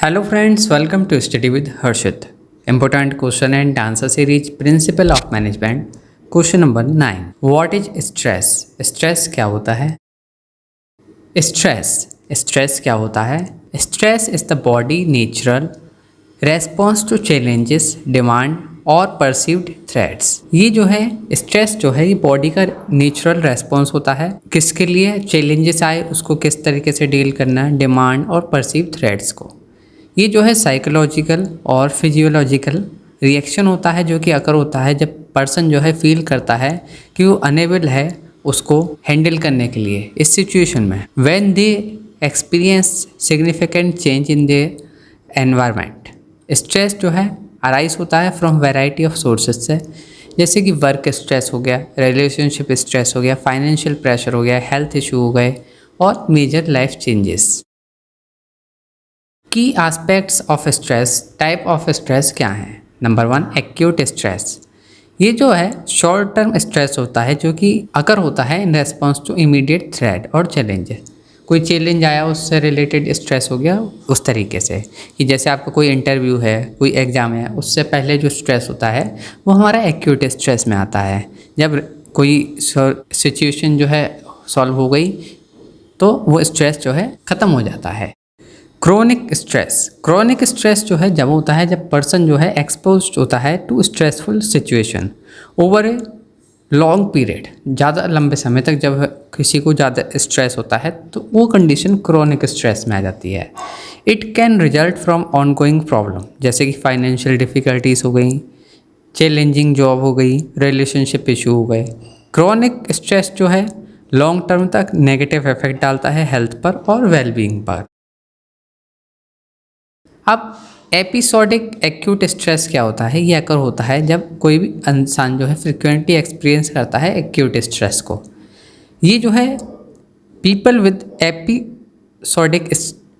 Hello friends, welcome to Study with Harshit. Important question and answer series Principle of Management. Question number 9. What is stress? Stress क्या होता है? Stress क्या होता है? Stress is the body natural response to challenges, demand और perceived threats. ये जो है स्ट्रेस जो है ये बॉडी का नेचुरल रेस्पॉन्स होता है किसके लिए, चैलेंजेस आए उसको किस तरीके से डील करना है, डिमांड और परसीव्ड थ्रेट्स को। ये जो है साइकोलॉजिकल और फिजियोलॉजिकल रिएक्शन होता है जो कि अकर होता है जब पर्सन जो है फील करता है कि वो अनेबल है उसको हैंडल करने के लिए इस सिचुएशन में। When they experience significant change in they environment. Stress जो है अराइज होता है फ्रॉम वैरायटी ऑफ सोर्सेज से, जैसे कि वर्क स्ट्रेस हो गया, रिलेशनशिप स्ट्रेस हो गया, फाइनेंशियल प्रेशर हो गया, हेल्थ इशू हो गए और मेजर लाइफ चेंजेस। की aspects of stress, type of stress क्या है? Number 1 acute stress. ये जो है शॉर्ट टर्म स्ट्रेस होता है जो कि अकर होता है in response to immediate threat और चैलेंजेस। कोई चैलेंज आया उससे रिलेटेड स्ट्रेस हो गया उस तरीके से कि जैसे आपका कोई इंटरव्यू है, कोई एग्ज़ाम है, उससे पहले जो स्ट्रेस होता है वो हमारा एक्यूट स्ट्रेस में आता है। जब कोई सिचुएशन जो है सॉल्व हो गई तो वो स्ट्रेस जो है ख़त्म हो जाता है। क्रोनिक स्ट्रेस जो है जब होता है जब पर्सन जो है एक्सपोज होता है to stressful situation over a long period, ज़्यादा लंबे समय तक जब किसी को ज़्यादा स्ट्रेस होता है तो वो कंडीशन क्रोनिक स्ट्रेस में आ जाती है। It can result from ongoing problem, जैसे कि फाइनेंशियल डिफ़िकल्टीज हो गई, चैलेंजिंग जॉब हो गई, रिलेशनशिप इशू हो गए। क्रोनिक स्ट्रेस जो है लॉन्ग टर्म तक नेगेटिव इफेक्ट डालता है हेल्थ पर और वेलबींग पर। अब एपिसोडिक एक्यूट स्ट्रेस क्या होता है? ये अकर होता है जब कोई भी इंसान जो है फ्रिक्वेंटली एक्सपीरियंस करता है एक्यूट स्ट्रेस को। ये जो है people with episodic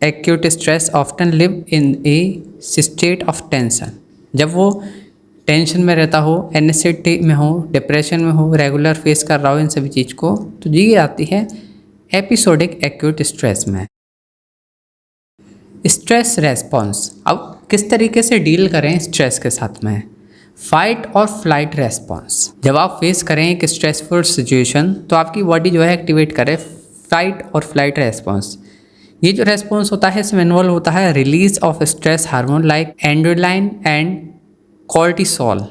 acute stress often live in A state of tension. जब वो टेंशन में रहता हो, एंजाइटी में हो, डिप्रेशन में हो, रेगुलर फेस कर रहा हो इन सभी चीज़ को, तो ये आती है एपिसोडिक एक्यूट स्ट्रेस में। स्ट्रेस रेस्पॉन्स, अब किस तरीके से डील करें स्ट्रेस के साथ में? फाइट और फ्लाइट रेस्पॉन्स। जब आप फेस करें एक स्ट्रेसफुल सिचुएशन तो आपकी बॉडी जो है एक्टिवेट करे फाइट और फ्लाइट रेस्पॉन्स। ये जो रेस्पॉन्स होता है इसमें इन्वॉल्व होता है release of stress hormone like adrenaline and cortisol,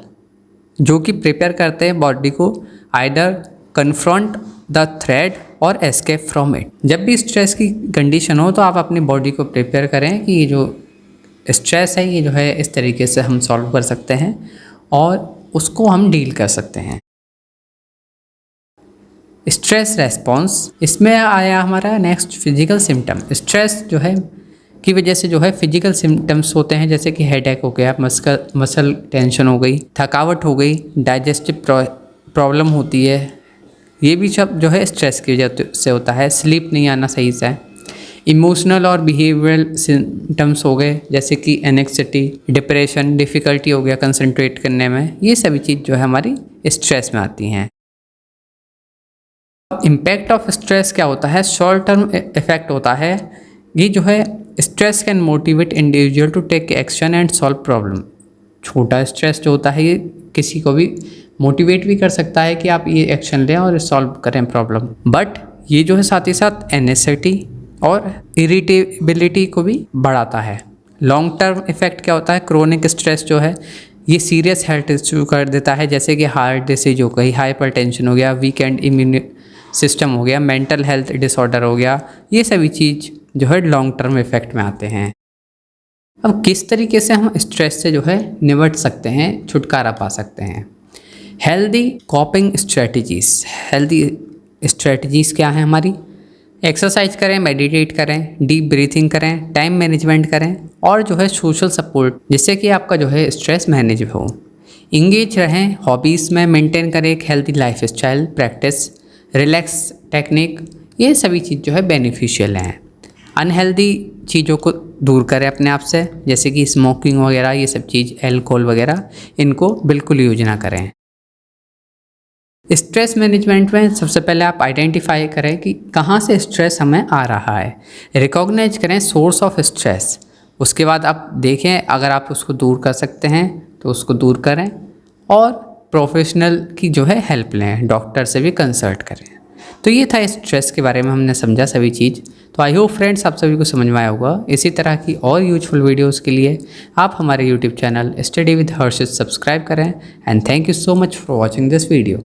जो कि प्रिपेयर करते हैं बॉडी को आइदर कन्फ्रंट द थ्रेट और एस्केप फ्रॉम इट। जब भी स्ट्रेस की कंडीशन हो तो आप अपनी बॉडी को प्रिपेयर करें कि ये जो स्ट्रेस है ये जो है इस तरीके से हम सॉल्व कर सकते हैं और उसको हम डील कर सकते हैं। स्ट्रेस रेस्पॉन्स, इसमें आया हमारा नेक्स्ट फिजिकल सिम्टम। स्ट्रेस जो है की वजह से जो है फिजिकल सिम्टम्स होते हैं, जैसे कि हेडेक हो गया, मसल टेंशन हो गई, थकावट हो गई, डाइजेस्टिव प्रॉब्लम होती है, ये भी सब जो है स्ट्रेस की वजह से होता है। स्लीप नहीं आना सही से, इमोशनल और बिहेवियरल सिम्टम्स हो गए, जैसे कि एनेक्सिटी, डिप्रेशन, डिफ़िकल्टी हो गया कंसंट्रेट करने में। ये सभी चीज़ जो है हमारी स्ट्रेस में आती हैं। इम्पैक्ट ऑफ स्ट्रेस क्या होता है? शॉर्ट टर्म इफेक्ट होता है। ये जो है stress can motivate individual to take action and solve problem. छोटा स्ट्रेस जो होता है ये किसी को भी मोटिवेट भी कर सकता है कि आप ये एक्शन लें और सॉल्व करें प्रॉब्लम, बट ये जो है साथ ही साथ एंजाइटी और इरिटेबिलिटी को भी बढ़ाता है। लॉन्ग टर्म इफेक्ट क्या होता है? क्रोनिक स्ट्रेस जो है ये सीरियस हेल्थ इशू कर देता है, जैसे कि हार्ट डिसीज हो गई, हाइपरटेंशन हो गया, वीकेंड इम्यून सिस्टम हो गया, मेंटल हेल्थ डिसऑर्डर हो गया। ये सभी चीज़ जो है लॉन्ग टर्म इफेक्ट में आते हैं। अब किस तरीके से हम स्ट्रेस से जो है निपट सकते हैं, छुटकारा पा सकते हैं? Healthy कॉपिंग strategies. हेल्दी स्ट्रेटजीज़ क्या है हमारी? एक्सरसाइज करें, मेडिटेट करें, डीप ब्रीथिंग करें, टाइम मैनेजमेंट करें और जो है सोशल सपोर्ट, जिससे कि आपका जो है स्ट्रेस मैनेज हो। इंगेज रहें हॉबीज़ में, मेंटेन करें एक healthy life style, practice relax technique, ये सभी चीज़ जो है बेनिफिशियल हैं। अनहेल्दी चीज़ों को दूर करें अपने आप से, जैसे कि स्मोकिंग वगैरह, ये सब चीज़, अल्कोहल वगैरह, इनको बिल्कुल यूज ना करें। स्ट्रेस मैनेजमेंट में सबसे पहले आप आइडेंटिफाई करें कि कहाँ से स्ट्रेस हमें आ रहा है। रिकॉग्नाइज करें सोर्स ऑफ स्ट्रेस, उसके बाद आप देखें, अगर आप उसको दूर कर सकते हैं तो उसको दूर करें और प्रोफेशनल की जो है हेल्प लें, डॉक्टर से भी कंसल्ट करें। तो ये था स्ट्रेस के बारे में हमने समझा सभी चीज़। तो आई होप फ्रेंड्स आप सभी को समझ में आया होगा। इसी तरह की और यूजफुल वीडियोस के लिए आप हमारे YouTube channel study with Harshit subscribe करें। And thank you so much for watching this video.